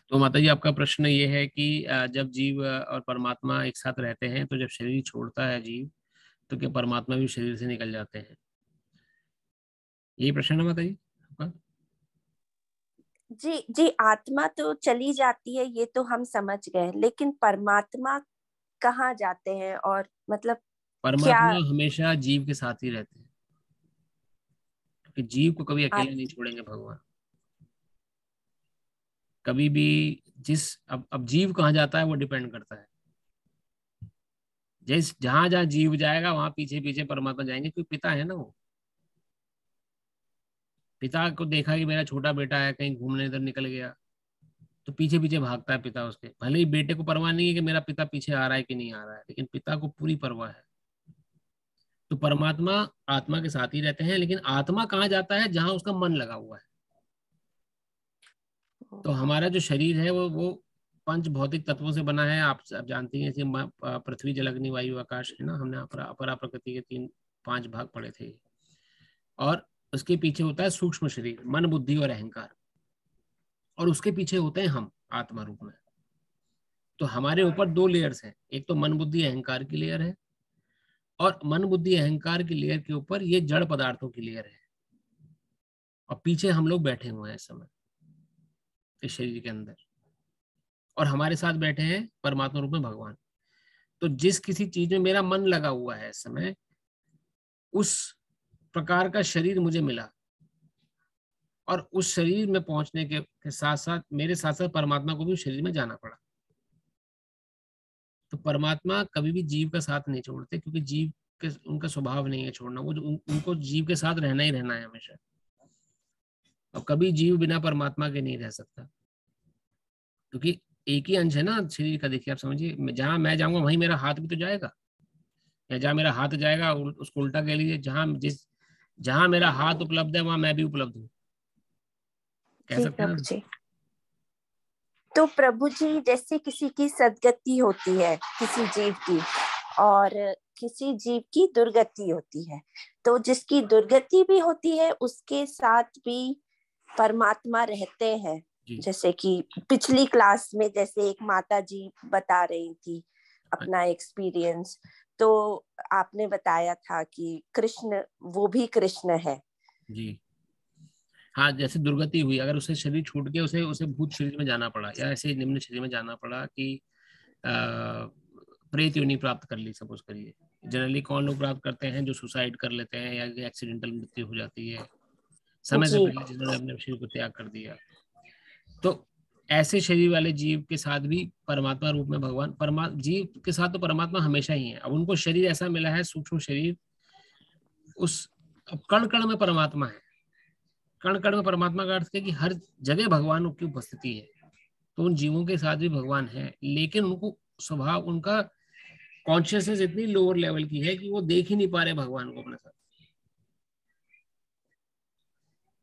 तो माता जी, आपका प्रश्न ये है कि जब जीव और परमात्मा एक साथ रहते हैं तो जब शरीर छोड़ता है जीव, तो क्या परमात्मा भी शरीर से निकल जाते हैं? यही प्रश्न है माता जी आपका? जी जी, आत्मा तो चली जाती है, ये तो हम समझ गए, लेकिन परमात्मा कहाँ जाते हैं और मतलब क्या? परमात्मा हमेशा जीव के साथ ही रहते हैं, क्योंकि जीव को कभी आत, अकेले नहीं छोड़ेंगे भगवान, कभी भी। जिस अब जीव कहाँ जाता है वो डिपेंड करता है। जिस जहां जहां जीव जाएगा वहां पीछे पीछे परमात्मा जाएंगे, क्योंकि पिता है ना वो। पिता को देखा कि मेरा छोटा बेटा है कहीं घूमने इधर निकल गया, तो पीछे पीछे भागता है पिता उसके। भले ही बेटे को परवाह नहीं है कि मेरा पिता पीछे आ रहा है कि नहीं आ रहा है, लेकिन पिता को पूरी परवाह है। तो परमात्मा आत्मा के साथ ही रहते हैं, लेकिन आत्मा कहाँ जाता है? जहां उसका मन लगा हुआ है। तो हमारा जो शरीर है वो पंच भौतिक तत्वों से बना है। आप जानती हैं, जैसे पृथ्वी जल अग्नि वायु आकाश है ना, हमने अपरा प्रकृति के तीन पांच भाग पढ़े थे। और उसके पीछे होता है सूक्ष्म शरीर, मन बुद्धि और अहंकार। और उसके पीछे होते हैं हम आत्मा रूप में। तो हमारे ऊपर दो लेयर्स हैं, एक तो मन बुद्धि अहंकार की लेयर है, और मन बुद्धि अहंकार की लेयर के ऊपर ये जड़ पदार्थों की लेयर है। और पीछे हम लोग बैठे हुए हैं इस समय इस शरीर के अंदर, और हमारे साथ बैठे हैं परमात्मा रूप में भगवान। तो जिस किसी चीज में मेरा मन लगा हुआ है इस समय, उस प्रकार का शरीर मुझे मिला। और उस शरीर में पहुंचने के साथ साथ मेरे साथ साथ परमात्मा को भी उस शरीर में जाना पड़ा। तो परमात्मा कभी भी जीव का साथ नहीं छोड़ते, क्योंकि जीव के उनका स्वभाव नहीं है छोड़ना। वो उनको जीव के साथ रहना ही रहना है हमेशा। और कभी जीव बिना परमात्मा के नहीं रह सकता, क्योंकि एक ही अंश है ना शरीर का। देखिए, आप समझिए, जहां मैं जाऊंगा वहीं मेरा हाथ भी तो जाएगा, या जहां मेरा हाथ जाएगा उसको उल्टा कह लीजिए, जहां मेरा हाथ उपलब्ध है वहां मैं भी उपलब्ध हूँ, कह जी सकते हैं प्रभु ना। जी। तो प्रभु जी, जैसे किसी की सदगति होती है किसी जीव की, और किसी जीव की दुर्गति होती है, तो जिसकी दुर्गति भी होती है उसके साथ भी परमात्मा रहते हैं। जी। जैसे कि पिछली क्लास में जैसे एक माता जी बता रही थी अपना एक्सपीरियंस, तो आपने बताया था कि कृष्ण, वो भी कृष्ण है। जी। हाँ, जैसे दुर्गति हुई, अगर उसे शरीर छूट गया, उसे उसे भूत शरीर में जाना पड़ा, या ऐसे निम्न शरीर में जाना पड़ा कि आ, प्रेत योनि प्राप्त कर ली, सपोज करिए। जनरली कौन लोग प्राप्त करते हैं? जो सुसाइड कर लेते हैं, या एक्सीडेंटल मृत्यु हो जाती है समय से जी पहले, जिन्होंने अपने शरीर को त्याग कर दिया। तो ऐसे शरीर वाले जीव के साथ भी परमात्मा रूप में भगवान, जीव के साथ तो परमात्मा हमेशा ही है। अब उनको शरीर ऐसा मिला है, सूक्ष्म शरीर, उस अब कण कण में परमात्मा है। कण कण में परमात्मा का अर्थ है कि हर जगह भगवान की उपस्थिति है। तो उन जीवों के साथ भी भगवान है, लेकिन उनको स्वभाव, उनका कॉन्शियसनेस इतनी लोअर लेवल की है कि वो देख ही नहीं पा रहे भगवान को अपने साथ।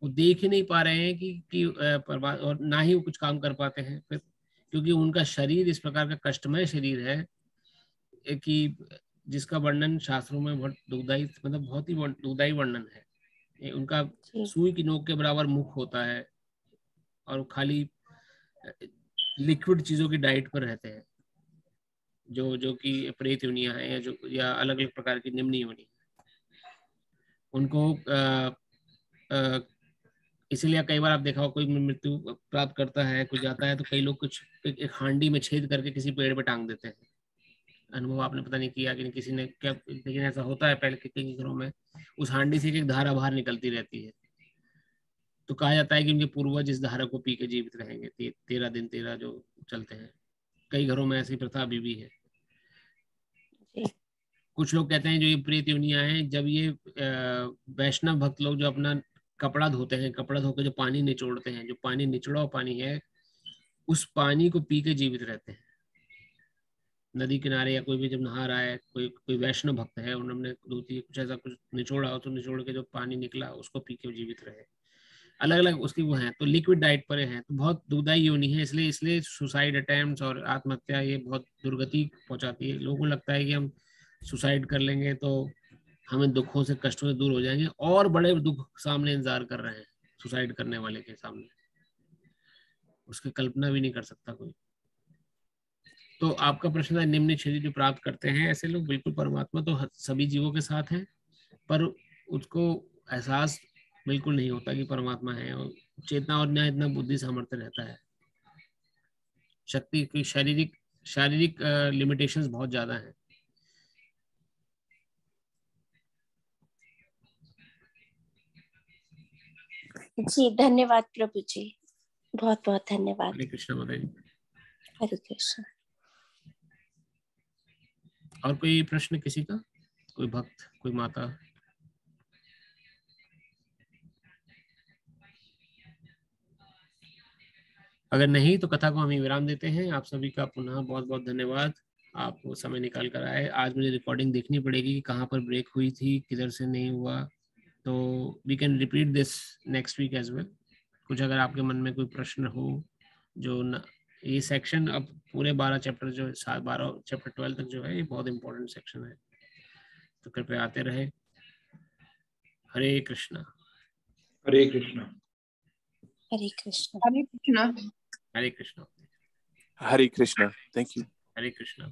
वो देख ही नहीं पा रहे हैं और ना ही वो कुछ काम कर पाते हैं फिर, क्योंकि उनका शरीर इस प्रकार का कष्टमय शरीर है कि जिसका वर्णन शास्त्रों में बहुत दुखदाई, मतलब बहुत ही दुखदाई वर्णन है। उनका जी सुई की नोक के बराबर मुख होता है, और वो खाली लिक्विड चीजों की डाइट पर रहते हैं, जो जो कि प्रेत योनियां हैं, या अलग अलग प्रकार की निम्न योनि। उनको अ, इसीलिए कई बार आप देखा हो, कोई मृत्यु प्राप्त करता है, कुछ जाता है, तो कई लोग कुछ एक हांडी में छेद करके किसी पेड़ पे टांग देते हैं। अनुभव आपने पता नहीं किया कि नहीं, किसी ने क्या, लेकिन ऐसा होता है पहले के कई घरों में। उस हांडी से एक धारा बाहर निकलती रहती है। तो कहा जाता है कि उनके पूर्वज इस धारा को पी के जीवित रहेंगे, 13 दिन 13 जो चलते हैं। कई घरों में ऐसी प्रथा अभी भी है। जी कुछ लोग कहते हैं जो ये प्रेत योनियां हैं, जब ये वैष्णव भक्त लोग जो अपना कपड़ा धोते हैं, कपड़ा धो के जो पानी निचोड़ते हैं, जो पानी निचोड़ा हुआ पानी है, उस पानी को पी के जीवित रहते हैं। नदी किनारे या कोई भी जब नहा रहा है, कोई कोई वैष्णव भक्त है, उन्होंने धोती कुछ ऐसा कुछ निचोड़ा हो, तो निचोड़ के जो पानी निकला उसको पी के जीवित रहे। अलग अलग उसकी वो हैं, तो लिक्विड डाइट पर हैं, तो बहुत दुखदाई योनि है। इसलिए इसलिए सुसाइड अटेम्प्ट्स और आत्महत्या ये बहुत दुर्गति पहुंचाती है। लोगों को लगता है कि हम सुसाइड कर लेंगे तो हमें दुखों से, कष्टों से दूर हो जाएंगे, और बड़े दुख सामने इंतजार कर रहे हैं सुसाइड करने वाले के सामने। उसकी कल्पना भी नहीं कर सकता कोई। तो आपका प्रश्न था निम्न शरीर जो प्राप्त करते हैं ऐसे लोग, बिल्कुल परमात्मा तो सभी जीवों के साथ है, पर उसको एहसास बिल्कुल नहीं होता कि परमात्मा है, और चेतना और न्याय इतना बुद्धि सामर्थ्य रहता है। शक्ति की शारीरिक शारीरिक लिमिटेशंस बहुत ज्यादा हैं। जी धन्यवाद प्रभु जी, बहुत बहुत धन्यवाद। हरे कृष्ण माता जी। हरे कृष्ण। और कोई प्रश्न किसी का, कोई भक्त, कोई माता? अगर नहीं तो कथा को हम विराम देते हैं। आप सभी का पुनः बहुत बहुत धन्यवाद, आप समय निकाल कर आए। आज मुझे रिकॉर्डिंग देखनी पड़ेगी कि कहाँ पर ब्रेक हुई थी, किधर से नहीं हुआ, तो we can repeat this next week as well. कुछ अगर आपके मन में कोई प्रश्न हो जो न, ये सेक्शन अब पूरे 12 चैप्टर जो 12 चैप्टर 12 तक जो है, ये बहुत इंपॉर्टेंट सेक्शन है, तो कृपया आते रहे। हरे कृष्णा। हरे कृष्णा। हरे कृष्ण। हरे कृष्णा। हरे Krishna. Hare Krishna. Thank you. Hare Krishna.